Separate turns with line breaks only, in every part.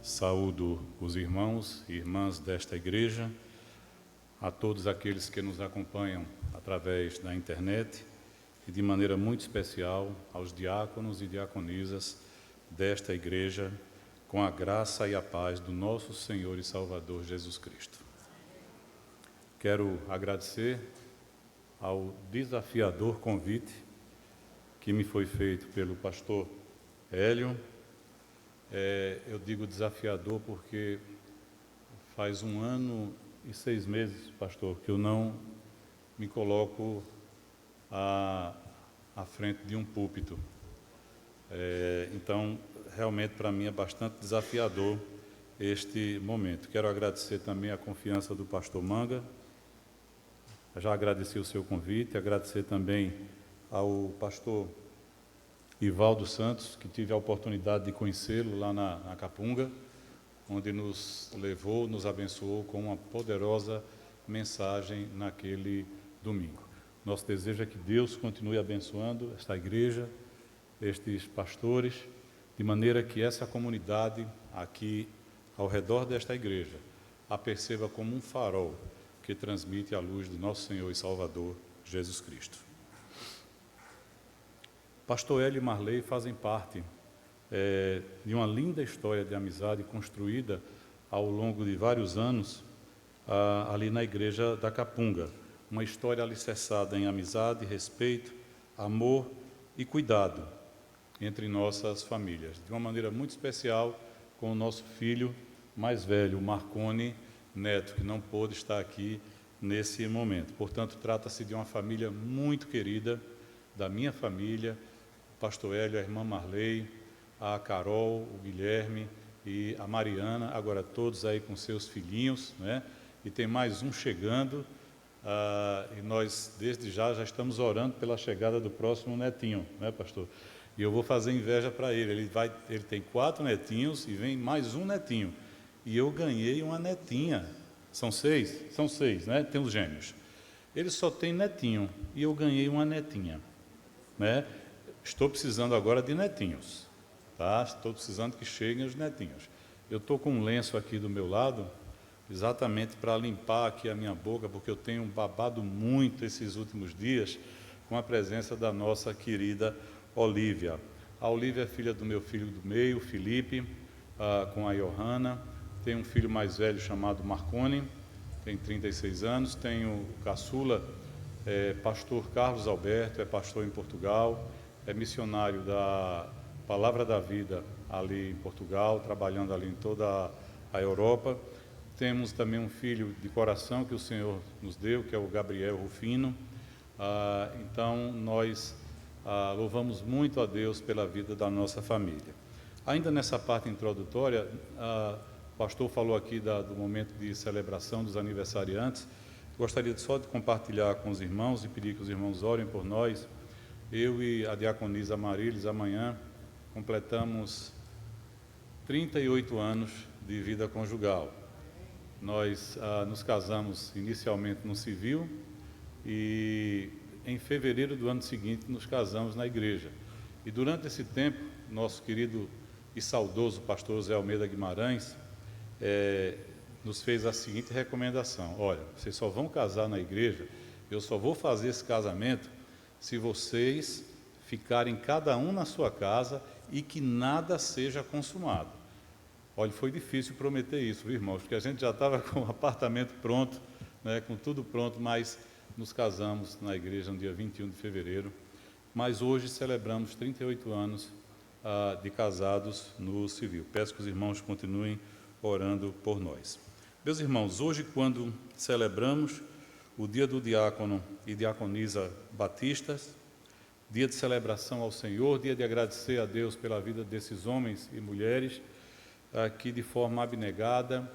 Saúdo os irmãos e irmãs desta igreja, a todos aqueles que nos acompanham através da internet e de maneira muito especial aos diáconos e diaconisas desta igreja, com a graça e a paz do nosso Senhor e Salvador Jesus Cristo. Quero agradecer ao desafiador convite que me foi feito pelo pastor Hélio. Eu digo desafiador porque faz 1 ano e 6 meses, pastor, que eu não me coloco à frente de um púlpito. Então, realmente para mim é bastante desafiador este momento. Quero agradecer também a confiança do pastor Manga. Já agradeci o seu convite, agradecer também ao pastor Ivaldo Santos, que tive a oportunidade de conhecê-lo lá na Capunga, onde nos levou, nos abençoou com uma poderosa mensagem naquele domingo. Nosso desejo é que Deus continue abençoando esta igreja, estes pastores, de maneira que essa comunidade aqui ao redor desta igreja a perceba como um farol que transmite a luz do nosso Senhor e Salvador Jesus Cristo. Pastor Hélio e Marley fazem parte de uma linda história de amizade construída ao longo de vários anos ali na igreja da Capunga. Uma história alicerçada em amizade, respeito, amor e cuidado entre nossas famílias. De uma maneira muito especial com o nosso filho mais velho, Marconi Neto, que não pôde estar aqui nesse momento. Portanto, trata-se de uma família muito querida, da minha família, o pastor Hélio, a irmã Marley, a Carol, o Guilherme e a Mariana, agora todos aí com seus filhinhos, né? E tem mais um chegando, e nós desde já estamos orando pela chegada do próximo netinho, né, pastor? E eu vou fazer inveja para ele, ele tem 4 netinhos e vem mais um netinho, e eu ganhei uma netinha. São 6? São 6, né? Tem os gêmeos. Ele só tem netinho, e eu ganhei uma netinha, né? Estou precisando agora de netinhos, tá? Estou precisando que cheguem os netinhos. Eu estou com um lenço aqui do meu lado, exatamente para limpar aqui a minha boca, porque eu tenho babado muito esses últimos dias com a presença da nossa querida Olívia. A Olívia é filha do meu filho do meio, Felipe, com a Johanna. Tem um filho mais velho chamado Marconi, tem 36 anos. Tenho o caçula, pastor Carlos Alberto, é pastor em Portugal, é missionário da Palavra da Vida ali em Portugal, trabalhando ali em toda a Europa. Temos também um filho de coração que o Senhor nos deu, que é o Gabriel Rufino. Então, nós louvamos muito a Deus pela vida da nossa família. Ainda nessa parte introdutória, o pastor falou aqui do momento de celebração dos aniversariantes. Gostaria só de compartilhar com os irmãos e pedir que os irmãos orem por nós. Eu e a diaconisa Marilis, amanhã, completamos 38 anos de vida conjugal. Nós nos casamos inicialmente no civil e em fevereiro do ano seguinte nos casamos na igreja. E durante esse tempo, nosso querido e saudoso pastor Zé Almeida Guimarães nos fez a seguinte recomendação: olha, vocês só vão casar na igreja, eu só vou fazer esse casamento se vocês ficarem cada um na sua casa e que nada seja consumado. Olha, foi difícil prometer isso, viu, irmãos? Porque a gente já estava com o apartamento pronto, né, com tudo pronto, mas nos casamos na igreja no dia 21 de fevereiro. Mas hoje celebramos 38 anos de casados no civil. Peço que os irmãos continuem orando por nós. Meus irmãos, hoje, quando celebramos o dia do diácono e diaconisa batistas, dia de celebração ao Senhor, dia de agradecer a Deus pela vida desses homens e mulheres que de forma abnegada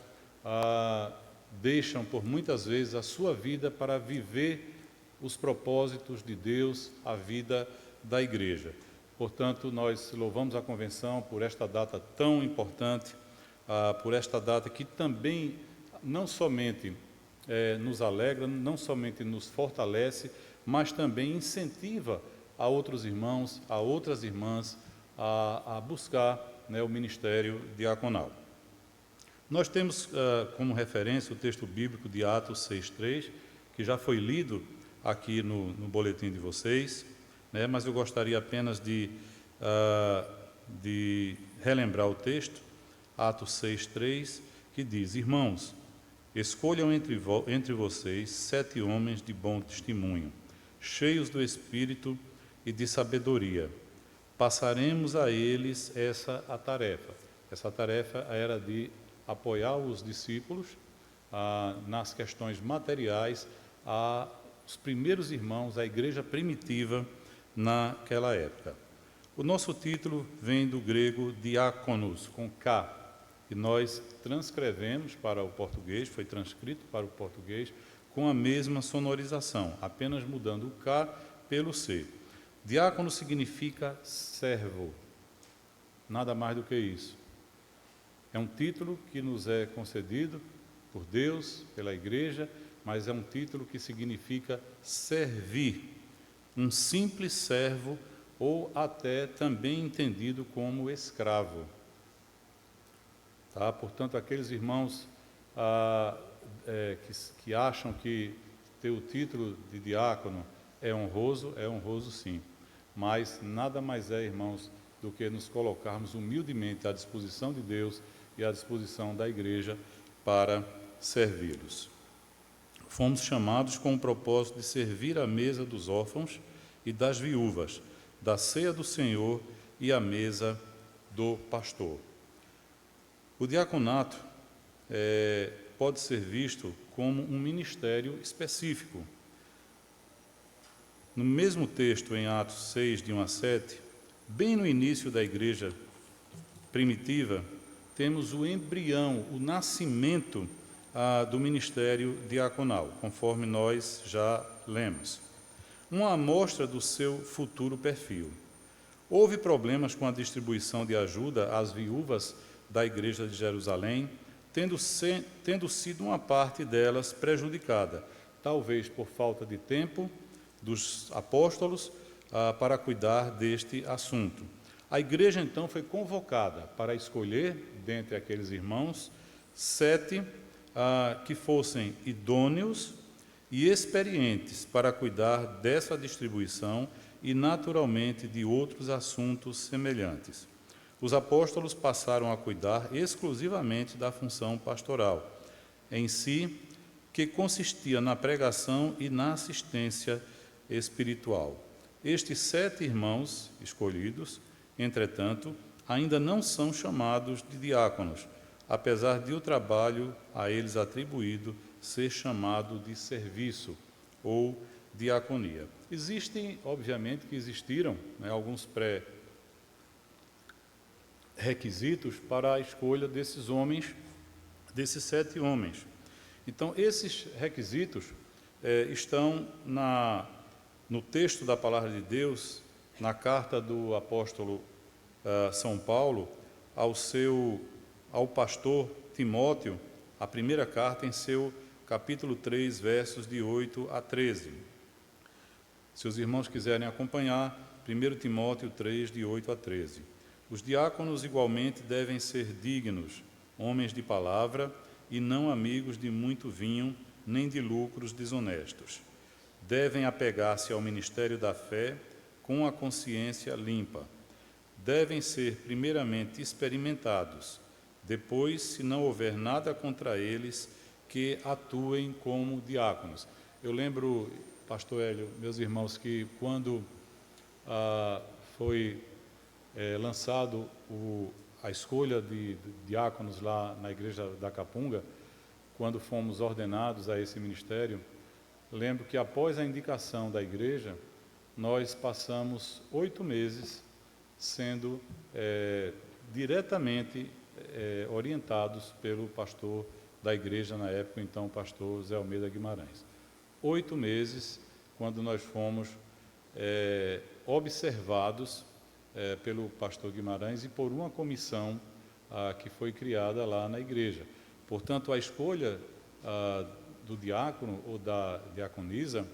deixam por muitas vezes a sua vida para viver os propósitos de Deus, a vida da igreja. Portanto, nós louvamos a convenção por esta data tão importante, por esta data que também não somente nos alegra, não somente nos fortalece, mas também incentiva a outros irmãos, a outras irmãs a buscar, né, o ministério diaconal. Nós temos como referência o texto bíblico de Atos 6,3, que já foi lido aqui no boletim de vocês, né? Mas eu gostaria apenas de relembrar o texto, Atos 6,3, que diz: Irmãos, escolham entre vocês 7 homens de bom testemunho, cheios do Espírito e de sabedoria. Passaremos a eles a tarefa. Essa tarefa era de apoiar os discípulos nas questões materiais, os primeiros irmãos, a igreja primitiva naquela época. O nosso título vem do grego diáconos, com K, que nós transcrevemos para o português, foi transcrito para o português com a mesma sonorização, apenas mudando o K pelo C. Diácono significa servo, nada mais do que isso. É um título que nos é concedido por Deus, pela igreja, mas é um título que significa servir, um simples servo, ou até também entendido como escravo. Tá? Portanto, aqueles irmãos que acham que ter o título de diácono é honroso sim, mas nada mais é, irmãos, do que nos colocarmos humildemente à disposição de Deus e à disposição da igreja para servi-los. Fomos chamados com o propósito de servir à mesa dos órfãos e das viúvas, da ceia do Senhor e à mesa do pastor. O diaconato pode ser visto como um ministério específico. No mesmo texto, em Atos 6, de 1 a 7, bem no início da igreja primitiva, temos o embrião, o nascimento do ministério diaconal, conforme nós já lemos. Uma amostra do seu futuro perfil. Houve problemas com a distribuição de ajuda às viúvas da igreja de Jerusalém, tendo sido uma parte delas prejudicada, talvez por falta de tempo dos apóstolos para cuidar deste assunto. A igreja, então, foi convocada para escolher, dentre aqueles irmãos, 7 que fossem idôneos e experientes para cuidar dessa distribuição e, naturalmente, de outros assuntos semelhantes. Os apóstolos passaram a cuidar exclusivamente da função pastoral em si, que consistia na pregação e na assistência espiritual. Estes 7 irmãos escolhidos, entretanto, ainda não são chamados de diáconos, apesar de o trabalho a eles atribuído ser chamado de serviço ou diaconia. Existem, obviamente, que existiram alguns pré-requisitos para a escolha desses homens, desses 7 homens. Então, esses requisitos estão no texto da Palavra de Deus, na carta do apóstolo São Paulo ao pastor Timóteo, a primeira carta em seu capítulo 3, versos de 8 a 13. Se os irmãos quiserem acompanhar, 1 Timóteo 3, de 8 a 13. Os diáconos igualmente devem ser dignos, homens de palavra e não amigos de muito vinho, nem de lucros desonestos. Devem apegar-se ao ministério da fé com a consciência limpa. Devem ser primeiramente experimentados, depois, se não houver nada contra eles, que atuem como diáconos. Eu lembro, pastor Hélio, meus irmãos, que quando foi lançado a escolha de diáconos lá na igreja da Capunga, quando fomos ordenados a esse ministério, lembro que após a indicação da igreja, nós passamos 8 meses sendo diretamente orientados pelo pastor da igreja na época, então o pastor Zé Almeida Guimarães. 8 meses, quando nós fomos observados pelo pastor Guimarães e por uma comissão que foi criada lá na igreja. Portanto, a escolha do diácono ou da diaconisa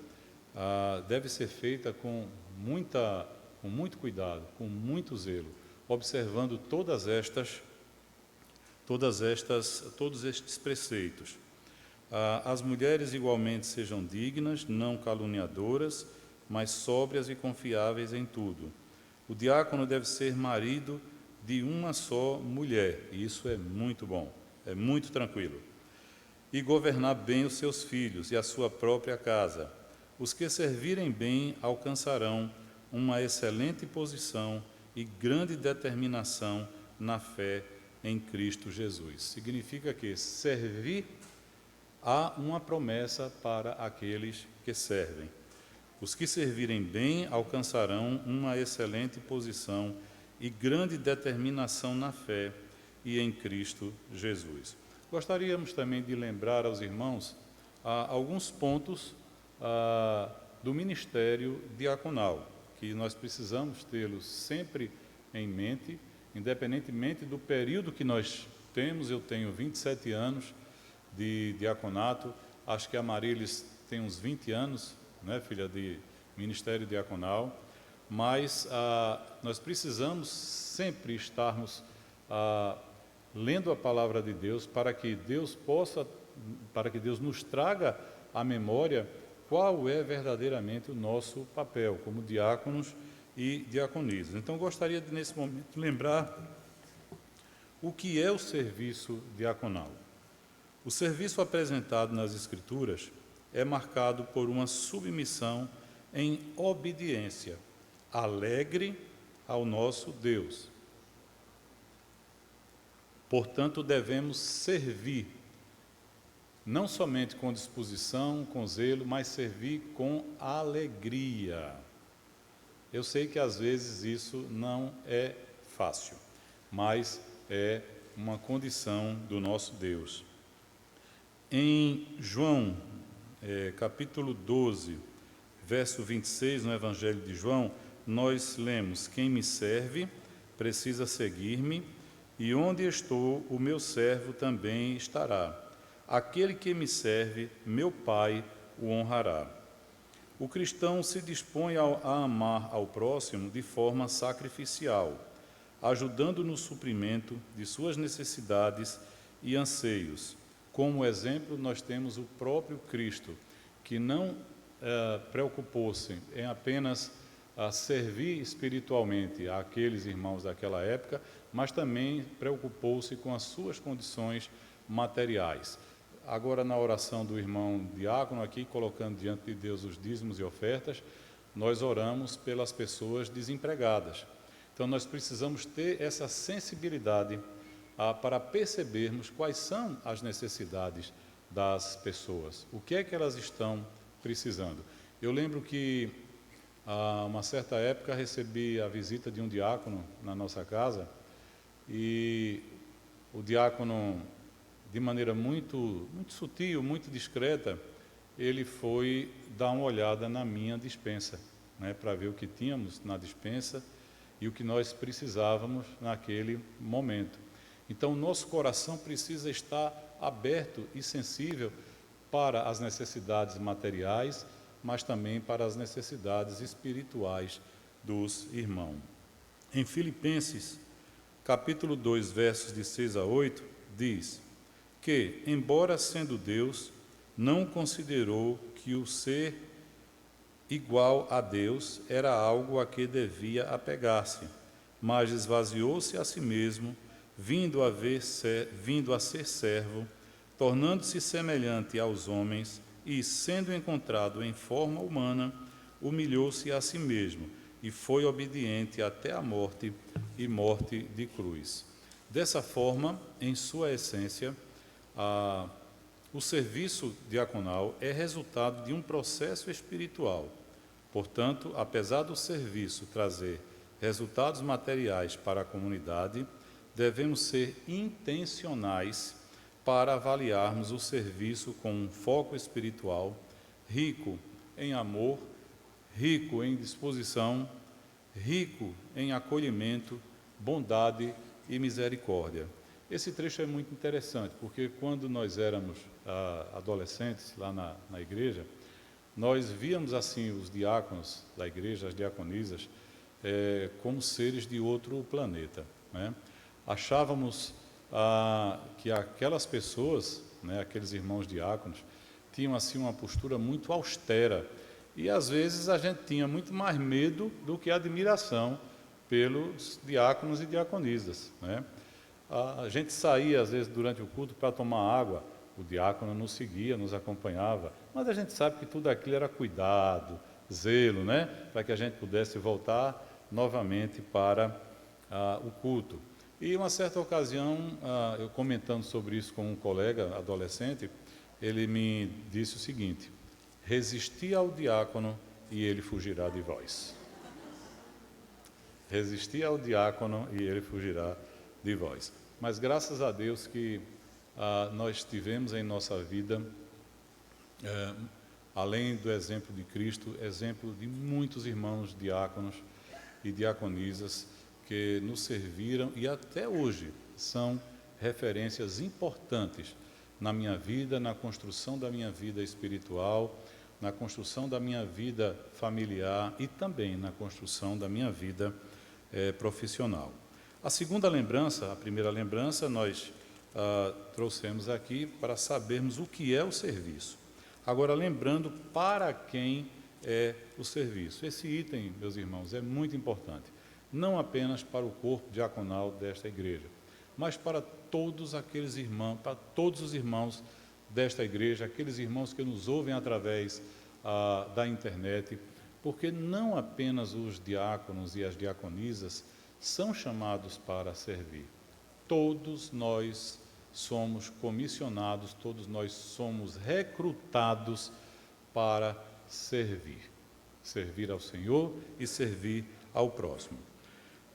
deve ser feita com muito cuidado, com muito zelo, observando todas estas todos estes preceitos. As mulheres igualmente sejam dignas, não caluniadoras, mas sóbrias e confiáveis em tudo. O diácono deve ser marido de uma só mulher, e isso é muito bom, é muito tranquilo. E governar bem os seus filhos e a sua própria casa. Os que servirem bem alcançarão uma excelente posição e grande determinação na fé em Cristo Jesus. Significa que servir, há uma promessa para aqueles que servem. Os que servirem bem alcançarão uma excelente posição e grande determinação na fé e em Cristo Jesus. Gostaríamos também de lembrar aos irmãos alguns pontos do ministério diaconal, que nós precisamos tê-los sempre em mente, independentemente do período que nós temos. Eu tenho 27 anos de diaconato, acho que a Marilis tem uns 20 anos, né, filha, de ministério diaconal, mas nós precisamos sempre estarmos lendo a palavra de Deus para que Deus nos traga à memória qual é verdadeiramente o nosso papel como diáconos e diaconisas. Então, gostaria de, nesse momento, lembrar o que é o serviço diaconal. O serviço apresentado nas Escrituras é marcado por uma submissão em obediência, alegre ao nosso Deus. Portanto, devemos servir, não somente com disposição, com zelo, mas servir com alegria. Eu sei que às vezes isso não é fácil, mas é uma condição do nosso Deus. Em João, capítulo 12, verso 26, no Evangelho de João, nós lemos: quem me serve precisa seguir-me, e onde estou, o meu servo também estará. Aquele que me serve, meu Pai o honrará. O cristão se dispõe a amar ao próximo de forma sacrificial, ajudando no suprimento de suas necessidades e anseios. Como exemplo, nós temos o próprio Cristo, que não preocupou-se em apenas servir espiritualmente àqueles irmãos daquela época, mas também preocupou-se com as suas condições materiais. Agora, na oração do irmão diácono aqui, colocando diante de Deus os dízimos e ofertas, nós oramos pelas pessoas desempregadas. Então, nós precisamos ter essa sensibilidade para percebermos quais são as necessidades das pessoas, o que é que elas estão precisando. Eu lembro que, a uma certa época, recebi a visita de um diácono na nossa casa, e o diácono, de maneira muito sutil, muito discreta, ele foi dar uma olhada na minha despensa, né, para ver o que tínhamos na despensa e o que nós precisávamos naquele momento. Então, nosso coração precisa estar aberto e sensível para as necessidades materiais, mas também para as necessidades espirituais dos irmãos. Em Filipenses, capítulo 2, versos de 6 a 8, diz que, embora sendo Deus, não considerou que o ser igual a Deus era algo a que devia apegar-se, mas esvaziou-se a si mesmo, vindo a ser servo, tornando-se semelhante aos homens e, sendo encontrado em forma humana, humilhou-se a si mesmo e foi obediente até a morte e morte de cruz. Dessa forma, em sua essência, o serviço diaconal é resultado de um processo espiritual. Portanto, apesar do serviço trazer resultados materiais para a comunidade, devemos ser intencionais para avaliarmos o serviço com um foco espiritual, rico em amor, rico em disposição, rico em acolhimento, bondade e misericórdia. Esse trecho é muito interessante, porque quando nós éramos adolescentes lá na igreja, nós víamos assim os diáconos da igreja, as diaconisas, como seres de outro planeta, né? Achávamos que aquelas pessoas, né, aqueles irmãos diáconos, tinham assim uma postura muito austera, e às vezes a gente tinha muito mais medo do que admiração pelos diáconos e diaconisas, né? A gente saía às vezes durante o culto para tomar água, o diácono nos seguia, nos acompanhava, mas a gente sabe que tudo aquilo era cuidado, zelo, né, para que a gente pudesse voltar novamente para o culto. E uma certa ocasião, eu comentando sobre isso com um colega adolescente, ele me disse o seguinte: resisti ao diácono e ele fugirá de vós. Resisti ao diácono e ele fugirá de vós. Mas graças a Deus que nós tivemos em nossa vida, além do exemplo de Cristo, exemplo de muitos irmãos diáconos e diaconisas que nos serviram e até hoje são referências importantes na minha vida, na construção da minha vida espiritual, na construção da minha vida familiar e também na construção da minha vida profissional. A segunda lembrança, a primeira lembrança, nós trouxemos aqui para sabermos o que é o serviço. Agora, lembrando para quem é o serviço. Esse item, meus irmãos, é muito importante. Não apenas para o corpo diaconal desta igreja, mas para todos aqueles irmãos, para todos os irmãos desta igreja, aqueles irmãos que nos ouvem através da internet, porque não apenas os diáconos e as diaconisas são chamados para servir. Todos nós somos comissionados, todos nós somos recrutados para servir. Servir ao Senhor e servir ao próximo.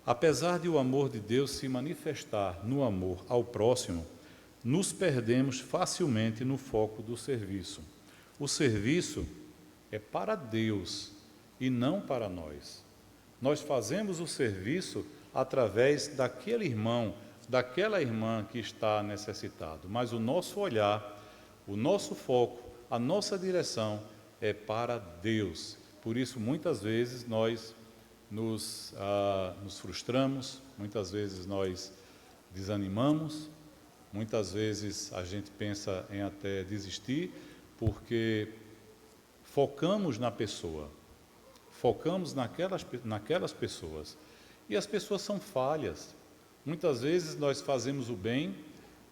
Apesar de o amor de Deus se manifestar no amor ao próximo, nos perdemos facilmente no foco do serviço. O serviço é para Deus e não para nós. Nós fazemos o serviço através daquele irmão, daquela irmã que está necessitado, mas o nosso olhar, o nosso foco, a nossa direção é para Deus. Por isso, muitas vezes, nós nos frustramos, muitas vezes nós desanimamos, muitas vezes a gente pensa em até desistir, porque focamos na pessoa, focamos naquelas pessoas, e as pessoas são falhas. Muitas vezes nós fazemos o bem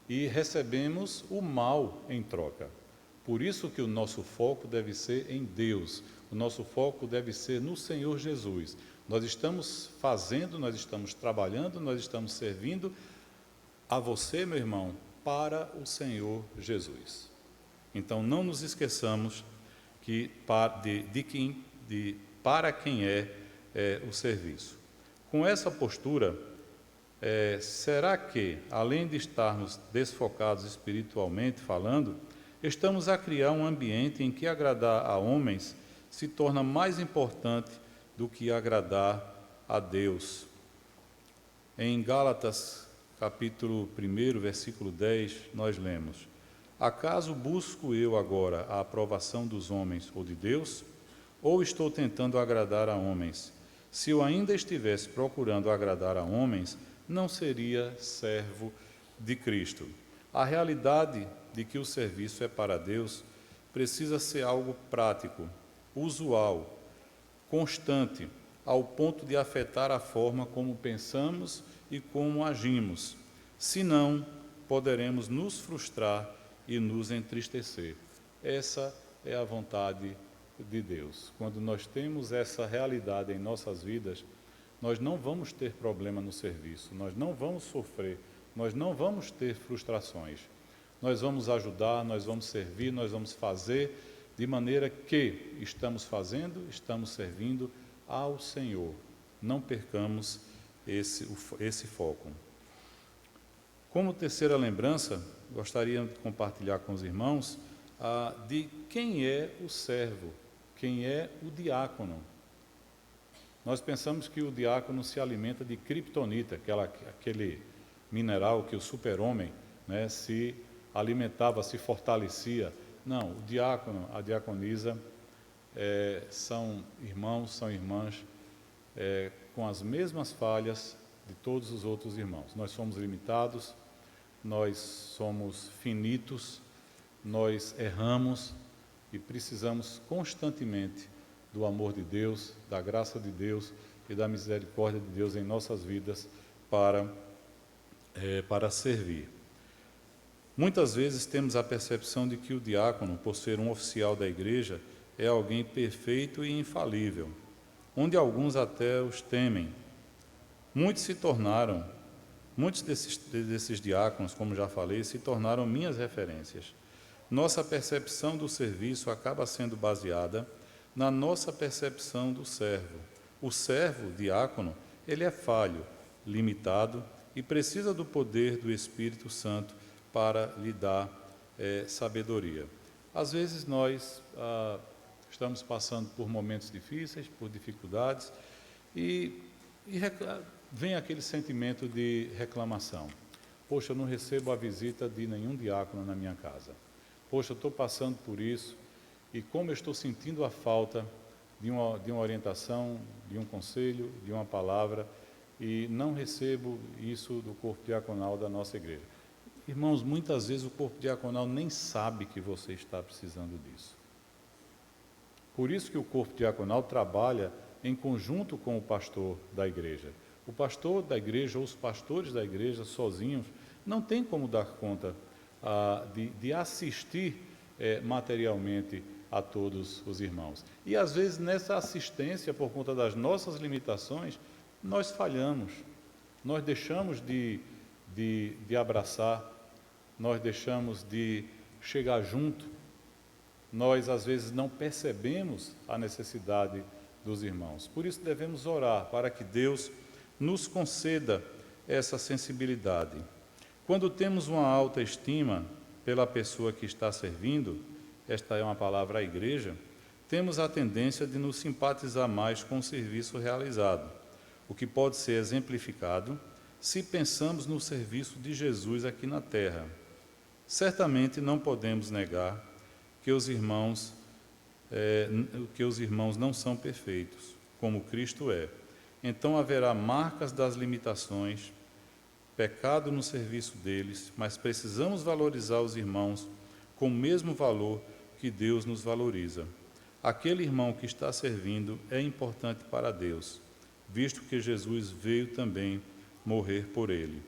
e recebemos o mal em troca. Por isso que o nosso foco deve ser em Deus, o nosso foco deve ser no Senhor Jesus. Nós estamos fazendo, nós estamos trabalhando, nós estamos servindo a você, meu irmão, para o Senhor Jesus. Então, não nos esqueçamos que para quem é o serviço. Com essa postura, será que, além de estarmos desfocados espiritualmente falando, estamos a criar um ambiente em que agradar a homens se torna mais importante do que agradar a Deus? Em Gálatas, capítulo 1, versículo 10, nós lemos: acaso busco eu agora a aprovação dos homens ou de Deus? Ou estou tentando agradar a homens? Se eu ainda estivesse procurando agradar a homens, não seria servo de Cristo. A realidade de que o serviço é para Deus precisa ser algo prático, usual, constante, ao ponto de afetar a forma como pensamos e como agimos. Senão, poderemos nos frustrar e nos entristecer. Essa é a vontade de Deus. Quando nós temos essa realidade em nossas vidas, nós não vamos ter problema no serviço, nós não vamos sofrer, nós não vamos ter frustrações. Nós vamos ajudar, nós vamos servir, nós vamos fazer de maneira que estamos fazendo, estamos servindo ao Senhor. Não percamos esse foco. Como terceira lembrança, gostaria de compartilhar com os irmãos de quem é o servo, quem é o diácono. Nós pensamos que o diácono se alimenta de criptonita, aquele mineral que o super-homem, né, se alimentava, se fortalecia. Não, o diácono, a diaconisa, são irmãos, são irmãs com as mesmas falhas de todos os outros irmãos. Nós somos limitados, nós somos finitos, nós erramos e precisamos constantemente do amor de Deus, da graça de Deus e da misericórdia de Deus em nossas vidas para servir. Muitas vezes temos a percepção de que o diácono, por ser um oficial da igreja, é alguém perfeito e infalível, onde alguns até os temem. Muitos desses diáconos, como já falei, se tornaram minhas referências. Nossa percepção do serviço acaba sendo baseada na nossa percepção do servo. O servo, diácono, ele é falho, limitado e precisa do poder do Espírito Santo para lhe dar sabedoria. Às vezes nós estamos passando por momentos difíceis, por dificuldades, e vem aquele sentimento de reclamação. Poxa, eu não recebo a visita de nenhum diácono na minha casa. Poxa, eu estou passando por isso, e como eu estou sentindo a falta de uma orientação, de um conselho, de uma palavra, e não recebo isso do corpo diaconal da nossa igreja. Irmãos, muitas vezes o corpo diaconal nem sabe que você está precisando disso. Por isso que o corpo diaconal trabalha em conjunto com o pastor da igreja. O pastor da igreja ou os pastores da igreja sozinhos não tem como dar conta de assistir materialmente a todos os irmãos. E às vezes nessa assistência, por conta das nossas limitações, nós falhamos, nós deixamos de abraçar, nós deixamos de chegar junto, nós às vezes não percebemos a necessidade dos irmãos. Por isso devemos orar para que Deus nos conceda essa sensibilidade. Quando temos uma alta estima pela pessoa que está servindo, esta é uma palavra à igreja, temos a tendência de nos simpatizar mais com o serviço realizado, o que pode ser exemplificado se pensamos no serviço de Jesus aqui na terra. Certamente não podemos negar que os irmãos não são perfeitos, como Cristo é. Então haverá marcas das limitações, pecado no serviço deles, mas precisamos valorizar os irmãos com o mesmo valor que Deus nos valoriza. Aquele irmão que está servindo é importante para Deus, visto que Jesus veio também morrer por ele.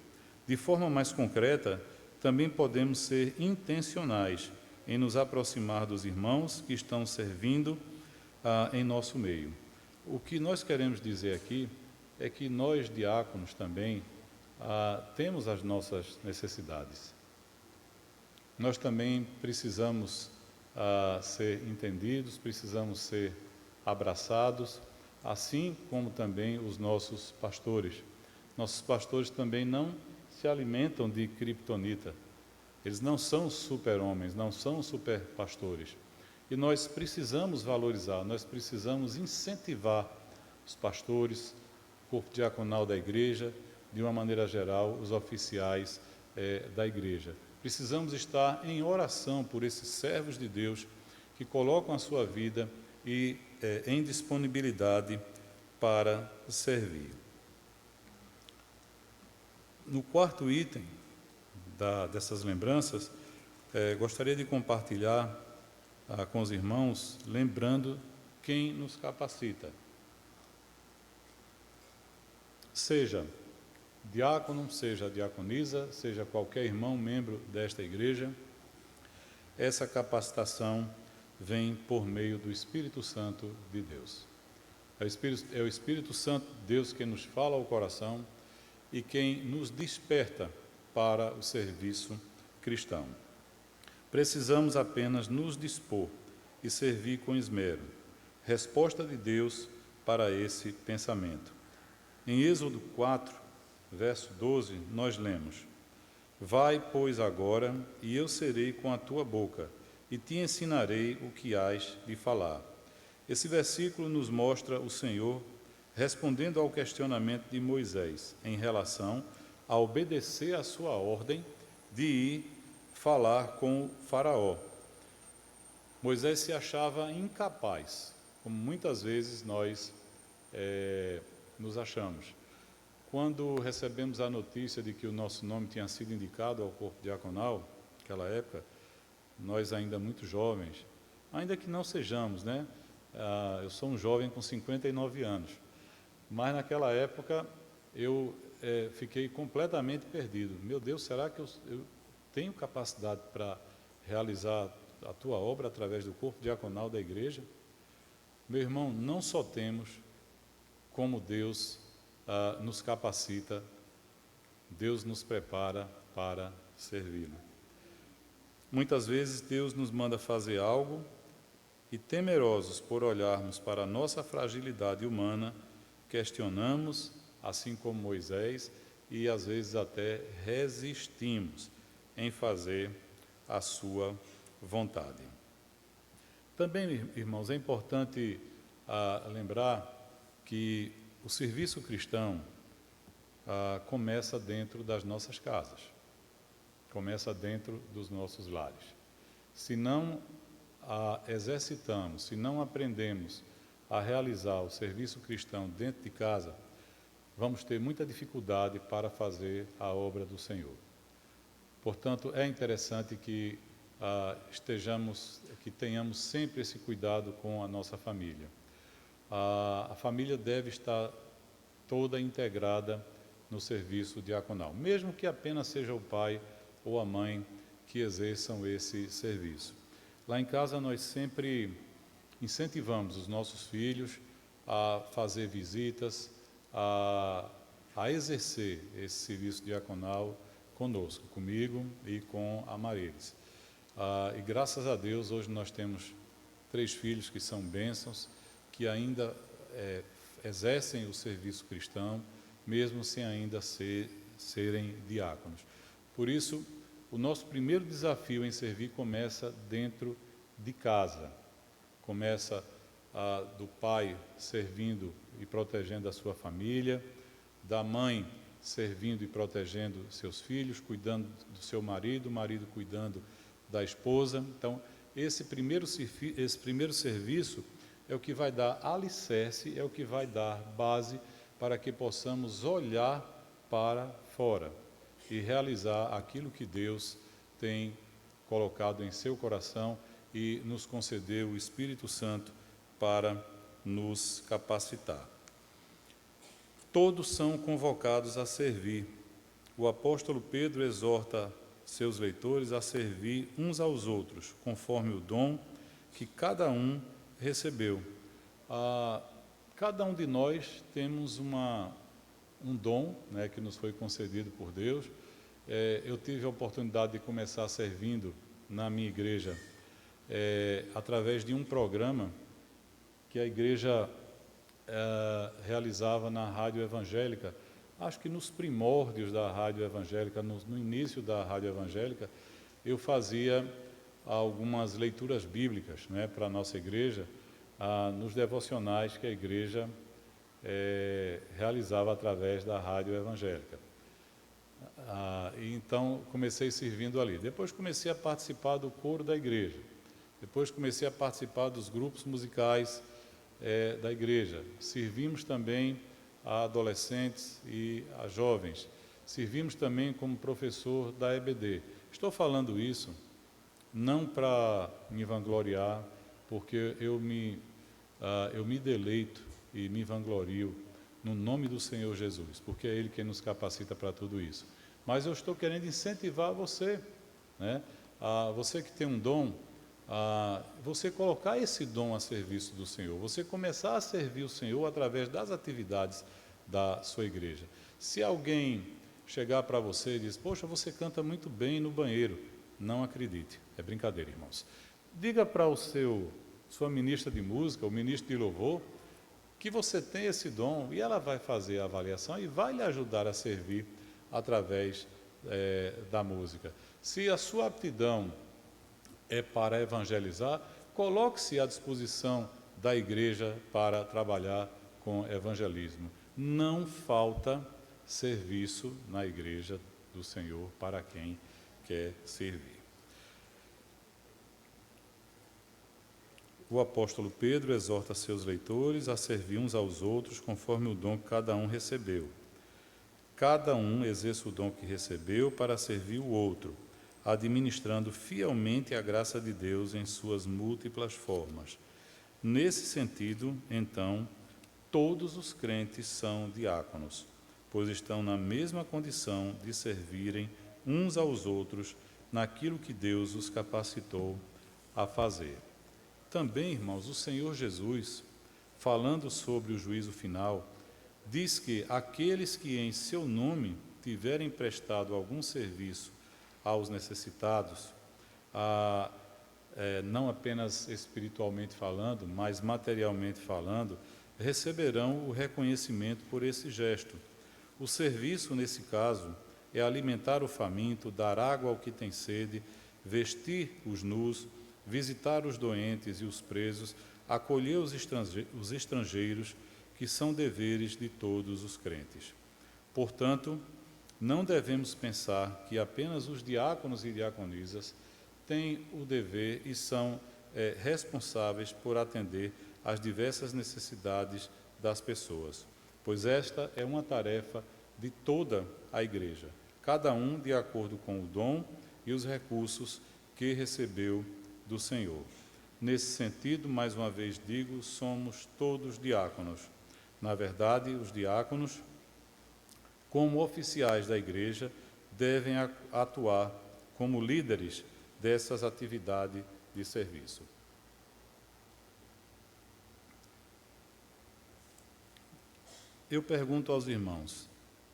De forma mais concreta, também podemos ser intencionais em nos aproximar dos irmãos que estão servindo em nosso meio. O que nós queremos dizer aqui é que nós, diáconos, também temos as nossas necessidades. Nós também precisamos ser entendidos, precisamos ser abraçados, assim como também os nossos pastores. Nossos pastores também não se alimentam de criptonita. Eles não são super-homens, não são super-pastores. E nós precisamos valorizar, nós precisamos incentivar os pastores, o corpo diaconal da igreja, de uma maneira geral, os oficiais da igreja. Precisamos estar em oração por esses servos de Deus que colocam a sua vida em disponibilidade para servir. No quarto item dessas lembranças, gostaria de compartilhar com os irmãos, lembrando quem nos capacita. Seja diácono, seja diaconisa, seja qualquer irmão membro desta igreja, essa capacitação vem por meio do Espírito Santo de Deus. É o Espírito Santo de Deus que nos fala ao coração e quem nos desperta para o serviço cristão. Precisamos apenas nos dispor e servir com esmero. Resposta de Deus para esse pensamento. Em Êxodo 4, verso 12, nós lemos: Vai, pois, agora, e eu serei com a tua boca, e te ensinarei o que hás de falar. Esse versículo nos mostra o Senhor respondendo ao questionamento de Moisés em relação a obedecer à sua ordem de ir falar com o faraó. Moisés se achava incapaz, como muitas vezes nós nos achamos. Quando recebemos a notícia de que o nosso nome tinha sido indicado ao corpo diaconal, naquela época, nós ainda muito jovens, ainda que não sejamos, né? Eu sou um jovem com 59 anos, mas naquela época eu fiquei completamente perdido. Meu Deus, será que eu tenho capacidade para realizar a tua obra através do corpo diaconal da igreja? Meu irmão, não só temos como Deus nos capacita, Deus nos prepara para servi-lo. Muitas vezes Deus nos manda fazer algo e, temerosos por olharmos para a nossa fragilidade humana, questionamos, assim como Moisés, e às vezes até resistimos em fazer a sua vontade. Também, irmãos, é importante lembrar que o serviço cristão começa dentro das nossas casas, começa dentro dos nossos lares. Se não exercitamos, se não aprendemos a realizar o serviço cristão dentro de casa, vamos ter muita dificuldade para fazer a obra do Senhor. Portanto, é interessante que que tenhamos sempre esse cuidado com a nossa família. A família deve estar toda integrada no serviço diaconal, mesmo que apenas seja o pai ou a mãe que exerçam esse serviço. Lá em casa nós sempre incentivamos os nossos filhos a fazer visitas, a exercer esse serviço diaconal conosco, comigo e com a Marilis. E graças a Deus hoje nós temos 3 filhos que são bênçãos, que ainda exercem o serviço cristão, mesmo sem ainda serem diáconos. Por isso, o nosso primeiro desafio em servir começa dentro de casa. Começa do pai servindo e protegendo a sua família, da mãe servindo e protegendo seus filhos, cuidando do seu marido, o marido cuidando da esposa. Então, esse primeiro serviço é o que vai dar alicerce, é o que vai dar base para que possamos olhar para fora e realizar aquilo que Deus tem colocado em seu coração e nos concedeu o Espírito Santo para nos capacitar. Todos são convocados a servir. O apóstolo Pedro exorta seus leitores a servir uns aos outros, conforme o dom que cada um recebeu. Cada um de nós temos um dom, né, que nos foi concedido por Deus. Eu tive a oportunidade de começar servindo na minha igreja através de um programa que a igreja realizava na rádio evangélica. Acho que nos primórdios da rádio evangélica, no início da rádio evangélica, eu fazia algumas leituras bíblicas, né, para a nossa igreja, nos devocionais que a igreja realizava através da rádio evangélica. Então, comecei servindo ali. Depois comecei a participar do coro da igreja. Depois comecei a participar dos grupos musicais da igreja. Servimos também a adolescentes e a jovens. Servimos também como professor da EBD. Estou falando isso não para me vangloriar, porque eu me deleito e me vanglorio no nome do Senhor Jesus, porque é Ele quem nos capacita para tudo isso. Mas eu estou querendo incentivar você, né? Você que tem um dom, você colocar esse dom a serviço do Senhor, você começar a servir o Senhor através das atividades da sua igreja. Se alguém chegar para você e diz: poxa, você canta muito bem no banheiro, não acredite, é brincadeira, irmãos. Diga para sua ministra de música, o ministro de louvor, que você tem esse dom, e ela vai fazer a avaliação e vai lhe ajudar a servir através da música. Se a sua aptidão é para evangelizar, coloque-se à disposição da igreja para trabalhar com evangelismo. Não falta serviço na igreja do Senhor para quem quer servir. O apóstolo Pedro exorta seus leitores a servir uns aos outros conforme o dom que cada um recebeu. cada um exerça o dom que recebeu para servir o outro, administrando fielmente a graça de Deus em suas múltiplas formas. Nesse sentido, então, todos os crentes são diáconos, pois estão na mesma condição de servirem uns aos outros naquilo que Deus os capacitou a fazer. Também, irmãos, o Senhor Jesus, falando sobre o juízo final, diz que aqueles que em seu nome tiverem prestado algum serviço aos necessitados, não apenas espiritualmente falando, mas materialmente falando, receberão o reconhecimento por esse gesto. O serviço, nesse caso, é alimentar o faminto, dar água ao que tem sede, vestir os nus, visitar os doentes e os presos, acolher os estrangeiros, que são deveres de todos os crentes. Portanto, não devemos pensar que apenas os diáconos e diaconisas têm o dever e são responsáveis por atender às diversas necessidades das pessoas, pois esta é uma tarefa de toda a Igreja, cada um de acordo com o dom e os recursos que recebeu do Senhor. Nesse sentido, mais uma vez digo, somos todos diáconos. Na verdade, os diáconos, como oficiais da Igreja, devem atuar como líderes dessas atividades de serviço. Eu pergunto aos irmãos,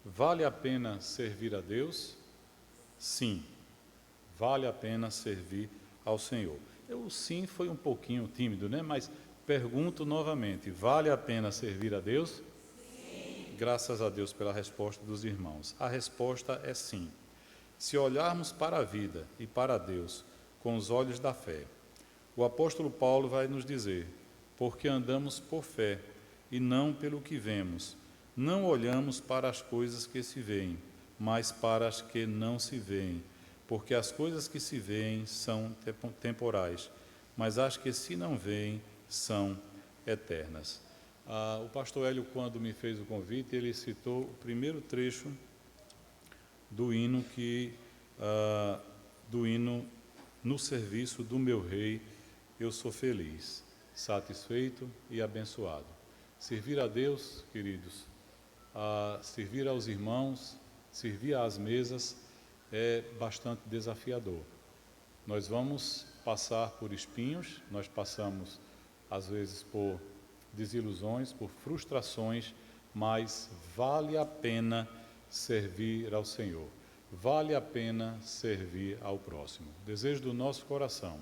vale a pena servir a Deus? Sim, vale a pena servir ao Senhor. O sim foi um pouquinho tímido, né? Mas pergunto novamente, vale a pena servir a Deus? Sim. Graças a Deus pela resposta dos irmãos. A resposta é sim. Se olharmos para a vida e para Deus com os olhos da fé, o apóstolo Paulo vai nos dizer, porque andamos por fé e não pelo que vemos. Não olhamos para as coisas que se veem, mas para as que não se veem, porque as coisas que se veem são temporais, mas as que se não veem são eternas. O pastor Hélio, quando me fez o convite, ele citou o primeiro trecho do hino no serviço do meu rei, eu sou feliz, satisfeito e abençoado. Servir a Deus, queridos, servir aos irmãos, servir às mesas é bastante desafiador. Nós vamos passar por espinhos, nós passamos às vezes por desilusões, por frustrações, mas vale a pena servir ao Senhor, vale a pena servir ao próximo. O desejo do nosso coração,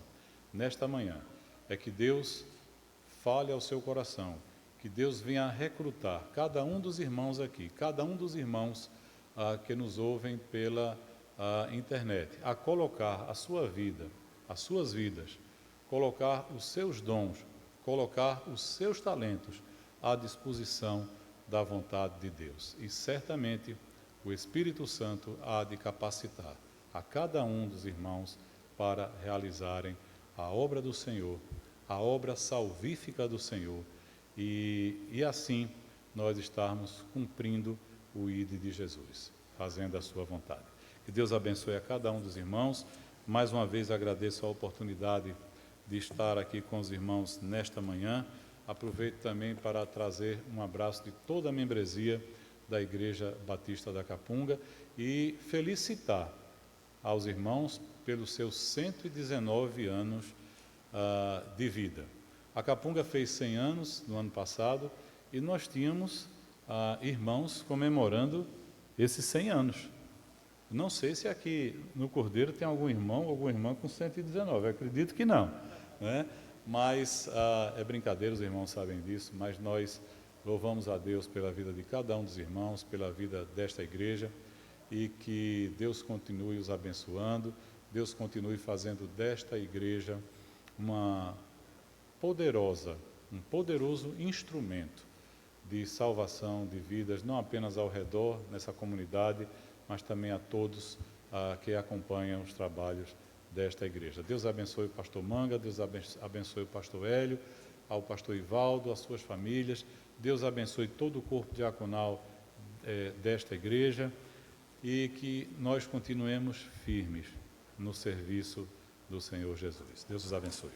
nesta manhã, é que Deus fale ao seu coração, que Deus venha recrutar cada um dos irmãos aqui, cada um dos irmãos que nos ouvem pela internet, a colocar a sua vida, as suas vidas, colocar os seus dons, colocar os seus talentos à disposição da vontade de Deus. E certamente o Espírito Santo há de capacitar a cada um dos irmãos para realizarem a obra do Senhor, a obra salvífica do Senhor, e assim nós estarmos cumprindo o ID de Jesus, fazendo a sua vontade. Que Deus abençoe a cada um dos irmãos. Mais uma vez agradeço a oportunidade de estar aqui com os irmãos nesta manhã. Aproveito também para trazer um abraço de toda a membresia da Igreja Batista da Capunga e felicitar aos irmãos pelos seus 119 anos de vida. A Capunga fez 100 anos no ano passado e nós tínhamos irmãos comemorando esses 100 anos. Não sei se aqui no Cordeiro tem algum irmão ou alguma irmã com 119, acredito que não, né? Mas é brincadeira, os irmãos sabem disso, mas nós louvamos a Deus pela vida de cada um dos irmãos, pela vida desta igreja, e que Deus continue os abençoando, Deus continue fazendo desta igreja um poderoso instrumento de salvação de vidas, não apenas ao redor, nessa comunidade, mas também a todos que acompanham os trabalhos desta igreja. Deus abençoe o pastor Manga, Deus abençoe o pastor Hélio, ao pastor Ivaldo, as suas famílias, Deus abençoe todo o corpo diaconal desta igreja, e que nós continuemos firmes no serviço do Senhor Jesus. Deus os abençoe.